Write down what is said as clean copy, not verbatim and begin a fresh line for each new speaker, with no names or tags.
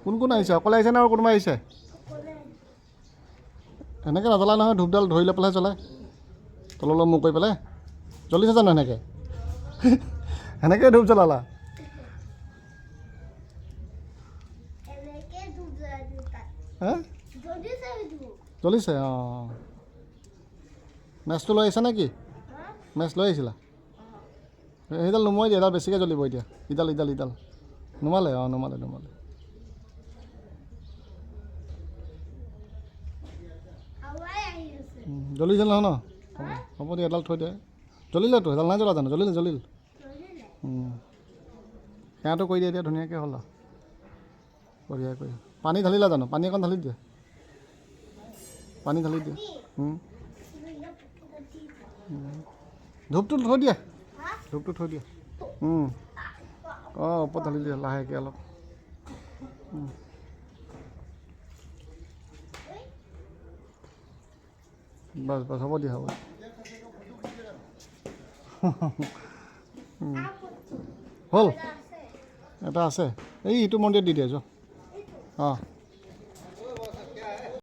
কোন কোন আহিছে অকলে আহিছে নে আৰু কোনোবা আহিছে এনেকৈ নাজ্বলায় নহয় ধূপডাল ধৰি লৈ পেলাই জ্বলায় তললৈ মুখ কৰি পেলাই জ্বলিছে জানো এনেকৈ সেনেকৈ ধূপ জ্বলালা হে জ্বলিছে অঁ মেচটো লৈ আহিছা নে কি মেচ লৈ আহিছিলা সেইডাল নুমাই দিয়ে এডাল বেছিকৈ জ্বলিব এতিয়া ইডাল নুমালে অঁ নুমালে জ্বলিছে নহয় ন হ'ব দিয়া এডাল থৈ দিয়ে জ্বলিলেতো এডাল নাই জ্বলা জানো জ্বলিল সেয়াটো কৰি দিয়ে এতিয়া ধুনীয়াকৈ হ'ল আৰু বঢ়িয়া কৰি পানী ঢালিলা জানো পানী অকণ ঢালি দিয়ে পানী ঢালি দিয়ে ধূপটো থৈ দিয়া অঁ ওপৰত ঢালি দিয়া লাহেকৈ অলপ বাছ হ'ব দিয়া হ'ব হ'ল এটা আছে এই ইটো মন্দিৰত দি দিয়া যোৱা অঁ